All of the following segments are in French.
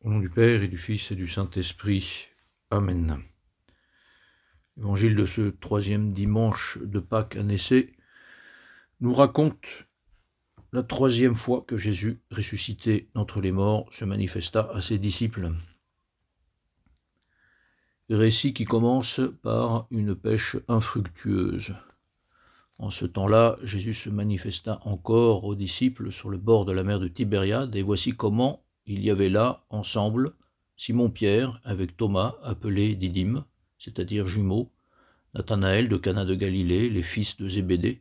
Au nom du Père et du Fils et du Saint-Esprit. Amen. L'évangile de ce troisième dimanche de Pâques à Nécée nous raconte la troisième fois que Jésus, ressuscité d'entre les morts, se manifesta à ses disciples. Récit qui commence par une pêche infructueuse. En ce temps-là, Jésus se manifesta encore aux disciples sur le bord de la mer de Tibériade, et voici comment il y avait là, ensemble, Simon-Pierre avec Thomas, appelé Didyme, c'est-à-dire jumeaux, Nathanaël de Cana de Galilée, les fils de Zébédée,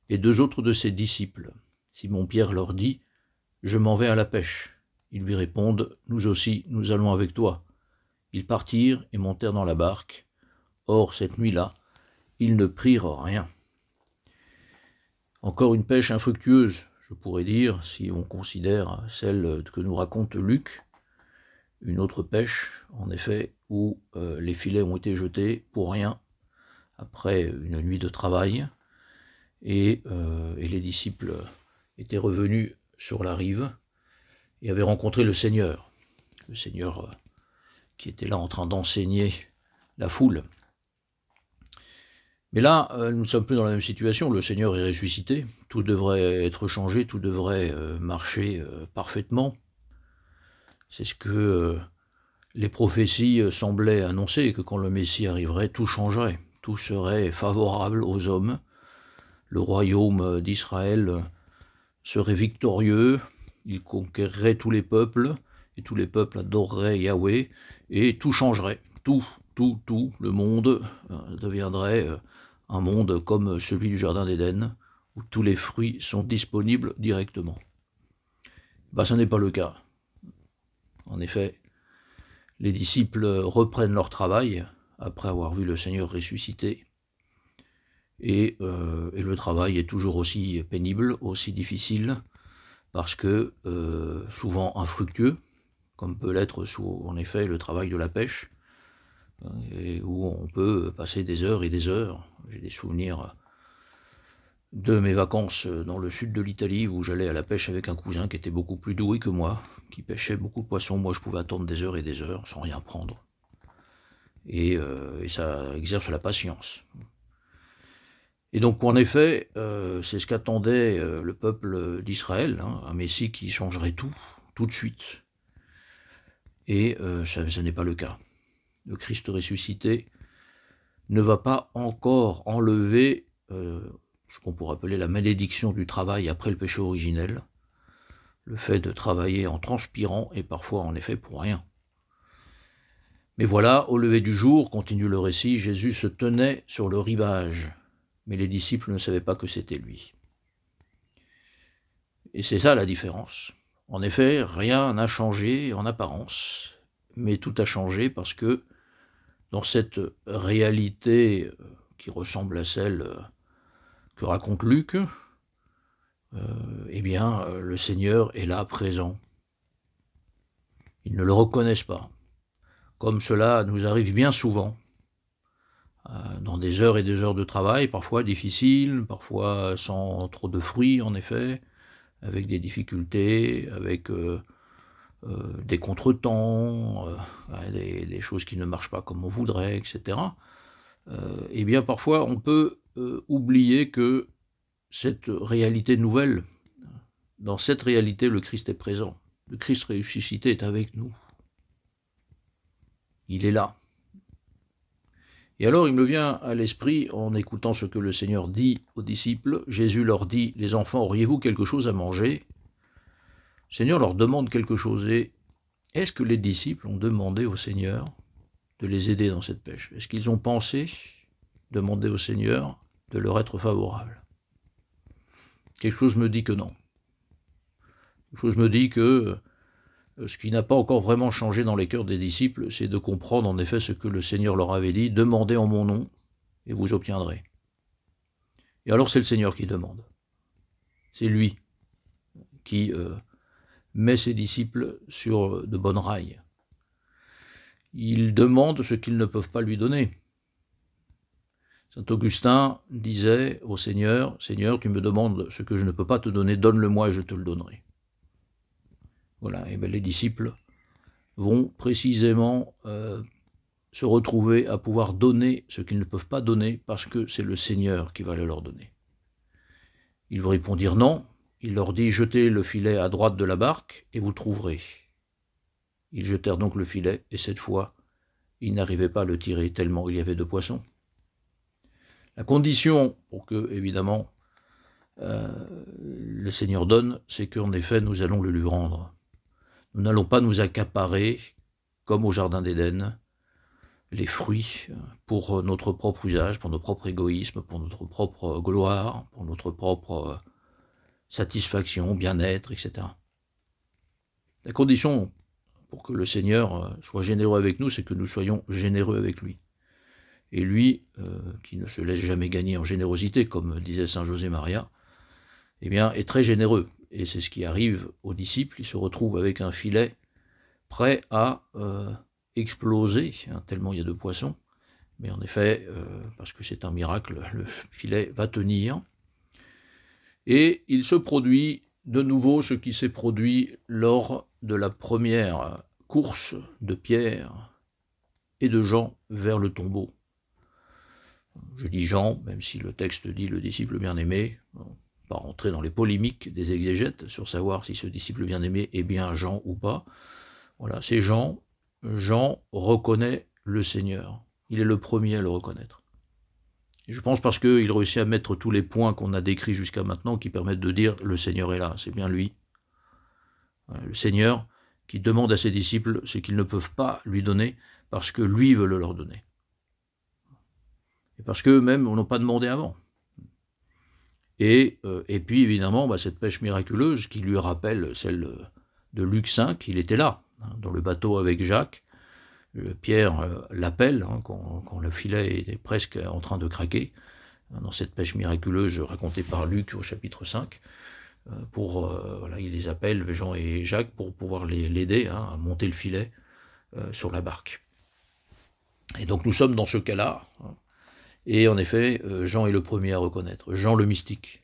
et deux autres de ses disciples. Simon-Pierre leur dit : « Je m'en vais à la pêche. » Ils lui répondent : « Nous aussi, nous allons avec toi. » Ils partirent et montèrent dans la barque. Or, cette nuit-là, ils ne prirent rien. Encore une pêche infructueuse, je pourrais dire, si on considère celle que nous raconte Luc, une autre pêche, en effet, où les filets ont été jetés pour rien, après une nuit de travail, et les disciples étaient revenus sur la rive et avaient rencontré le Seigneur qui était là en train d'enseigner la foule. Mais là, nous ne sommes plus dans la même situation, le Seigneur est ressuscité, tout devrait être changé, tout devrait marcher parfaitement. C'est ce que les prophéties semblaient annoncer, que quand le Messie arriverait, tout changerait, tout serait favorable aux hommes, le royaume d'Israël serait victorieux, il conquerrait tous les peuples, et tous les peuples adoreraient Yahweh, et tout changerait, tout, le monde deviendrait un monde comme celui du Jardin d'Éden, où tous les fruits sont disponibles directement. Ce n'est pas le cas. En effet, les disciples reprennent leur travail, après avoir vu le Seigneur ressuscité, et le travail est toujours aussi pénible, aussi difficile, parce que souvent infructueux, comme peut l'être en effet le travail de la pêche, et où on peut passer des heures et des heures. J'ai des souvenirs de mes vacances dans le sud de l'Italie, où j'allais à la pêche avec un cousin qui était beaucoup plus doué que moi, qui pêchait beaucoup de poissons. Moi, je pouvais attendre des heures et des heures sans rien prendre. Et ça exerce la patience. Et donc, en effet, c'est ce qu'attendait le peuple d'Israël, un Messie qui changerait tout de suite. Et ça n'est pas le cas. Le Christ ressuscité ne va pas encore enlever ce qu'on pourrait appeler la malédiction du travail après le péché originel, le fait de travailler en transpirant et parfois en effet pour rien. Mais voilà, au lever du jour, continue le récit, Jésus se tenait sur le rivage, mais les disciples ne savaient pas que c'était lui. Et c'est ça la différence. En effet, rien n'a changé en apparence, mais tout a changé parce que dans cette réalité qui ressemble à celle que raconte Luc, le Seigneur est là, présent. Ils ne le reconnaissent pas, comme cela nous arrive bien souvent, dans des heures et des heures de travail, parfois difficiles, parfois sans trop de fruits en effet, avec des difficultés, avec des contretemps, des choses qui ne marchent pas comme on voudrait, etc. Parfois on peut oublier que cette réalité nouvelle, dans cette réalité, le Christ est présent. Le Christ ressuscité est avec nous. Il est là. Et alors il me vient à l'esprit, en écoutant ce que le Seigneur dit aux disciples, Jésus leur dit : « Les enfants, auriez-vous quelque chose à manger ?» Le Seigneur leur demande quelque chose. Et est-ce que les disciples ont demandé au Seigneur de les aider dans cette pêche ? Est-ce qu'ils ont pensé demander au Seigneur de leur être favorable ? Quelque chose me dit que non. Quelque chose me dit que ce qui n'a pas encore vraiment changé dans les cœurs des disciples, c'est de comprendre en effet ce que le Seigneur leur avait dit : « Demandez en mon nom et vous obtiendrez. » Et alors c'est le Seigneur qui demande. C'est lui qui met ses disciples sur de bonnes rails. Il demande ce qu'ils ne peuvent pas lui donner. Saint Augustin disait au Seigneur : « Seigneur, tu me demandes ce que je ne peux pas te donner, donne-le-moi et je te le donnerai. » Voilà, et bien les disciples vont précisément se retrouver à pouvoir donner ce qu'ils ne peuvent pas donner parce que c'est le Seigneur qui va le leur donner. Ils vont répondre non. Il leur dit « Jetez le filet à droite de la barque et vous trouverez ». Ils jetèrent donc le filet et cette fois, ils n'arrivaient pas à le tirer tellement il y avait de poissons. La condition pour que, évidemment, le Seigneur donne, c'est qu'en effet, nous allons le lui rendre. Nous n'allons pas nous accaparer, comme au Jardin d'Éden, les fruits pour notre propre usage, pour notre propre égoïsme, pour notre propre gloire, pour notre propre satisfaction, bien-être, etc. La condition pour que le Seigneur soit généreux avec nous, c'est que nous soyons généreux avec lui. Et lui, qui ne se laisse jamais gagner en générosité, comme disait saint José Maria, eh bien, est très généreux. Et c'est ce qui arrive aux disciples, ils se retrouvent avec un filet prêt à exploser, hein, tellement il y a de poissons. Mais en effet, parce que c'est un miracle, le filet va tenir. Et il se produit de nouveau ce qui s'est produit lors de la première course de Pierre et de Jean vers le tombeau. Je dis Jean, même si le texte dit le disciple bien-aimé, pas rentrer dans les polémiques des exégètes sur savoir si ce disciple bien-aimé est bien Jean ou pas. Voilà, c'est Jean. Jean reconnaît le Seigneur. Il est le premier à le reconnaître. Et je pense parce qu'il réussit à mettre tous les points qu'on a décrits jusqu'à maintenant qui permettent de dire le Seigneur est là, c'est bien lui. Voilà, le Seigneur qui demande à ses disciples ce qu'ils ne peuvent pas lui donner parce que lui veut le leur donner. Et parce qu'eux-mêmes n'ont pas demandé avant. Et puis évidemment, cette pêche miraculeuse qui lui rappelle celle de Luc 5, il était là, hein, dans le bateau avec Jacques. Pierre l'appelle, hein, quand le filet était presque en train de craquer, dans cette pêche miraculeuse racontée par Luc au chapitre 5, voilà, il les appelle, Jean et Jacques, pour pouvoir l'aider à monter le filet sur la barque. Et donc nous sommes dans ce cas-là, hein, et en effet, Jean est le premier à reconnaître, Jean le mystique.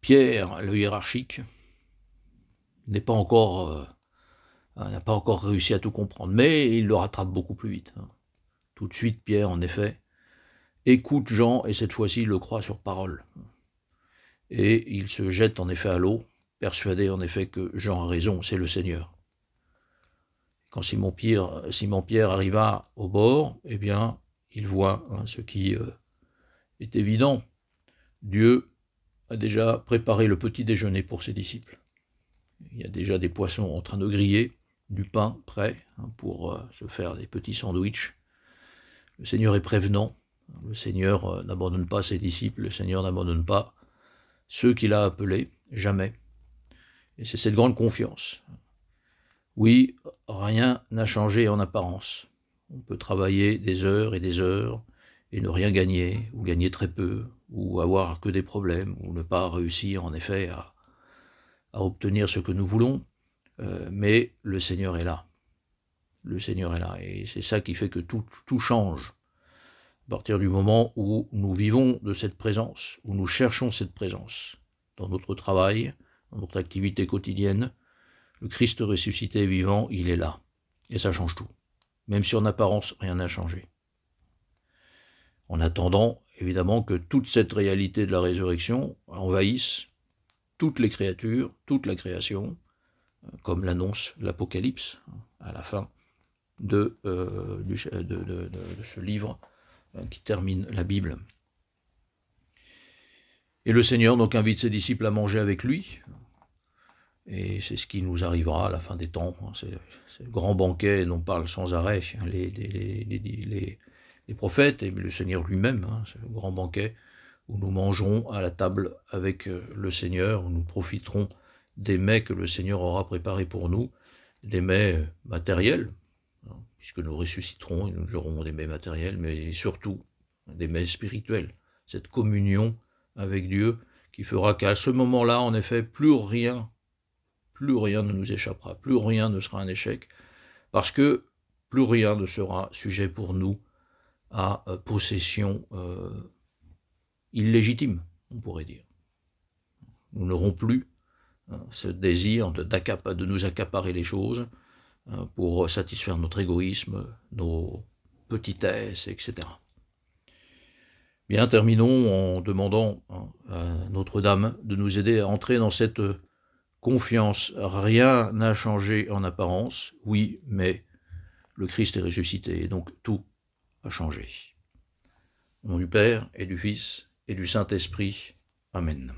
Pierre, le hiérarchique, n'a pas encore réussi à tout comprendre, mais il le rattrape beaucoup plus vite. Tout de suite, Pierre, en effet, écoute Jean, et cette fois-ci, il le croit sur parole. Et il se jette en effet à l'eau, persuadé en effet que Jean a raison, c'est le Seigneur. Quand Simon-Pierre arriva au bord, eh bien, il voit ce qui est évident. Dieu a déjà préparé le petit déjeuner pour ses disciples. Il y a déjà des poissons en train de griller, du pain prêt pour se faire des petits sandwichs. Le Seigneur est prévenant. Le Seigneur n'abandonne pas ses disciples. Le Seigneur n'abandonne pas ceux qu'il a appelés, jamais. Et c'est cette grande confiance. Oui, rien n'a changé en apparence. On peut travailler des heures et ne rien gagner, ou gagner très peu, ou avoir que des problèmes, ou ne pas réussir en effet à obtenir ce que nous voulons, mais le Seigneur est là. Le Seigneur est là, et c'est ça qui fait que tout change. À partir du moment où nous vivons de cette présence, où nous cherchons cette présence, dans notre travail, dans notre activité quotidienne, le Christ ressuscité et vivant, il est là. Et ça change tout. Même si en apparence, rien n'a changé. En attendant, évidemment, que toute cette réalité de la résurrection envahisse toutes les créatures, toute la création, comme l'annonce l'Apocalypse, à la fin de ce livre qui termine la Bible. Et le Seigneur donc invite ses disciples à manger avec lui, et c'est ce qui nous arrivera à la fin des temps. C'est le grand banquet dont parlent sans arrêt les prophètes et le Seigneur lui-même. C'est le grand banquet où nous mangerons à la table avec le Seigneur, où nous profiterons des mets que le Seigneur aura préparés pour nous, des mets matériels, puisque nous ressusciterons et nous aurons des mets matériels, mais surtout des mets spirituels. Cette communion avec Dieu qui fera qu'à ce moment-là, en effet, plus rien ne nous échappera, plus rien ne sera un échec, parce que plus rien ne sera sujet pour nous à possession illégitime, on pourrait dire. Nous n'aurons plus ce désir de nous accaparer les choses, pour satisfaire notre égoïsme, nos petitesses, etc. Bien, terminons en demandant à Notre-Dame de nous aider à entrer dans cette confiance. Rien n'a changé en apparence, oui, mais le Christ est ressuscité, et donc tout a changé. Au nom du Père, et du Fils, et du Saint-Esprit. Amen.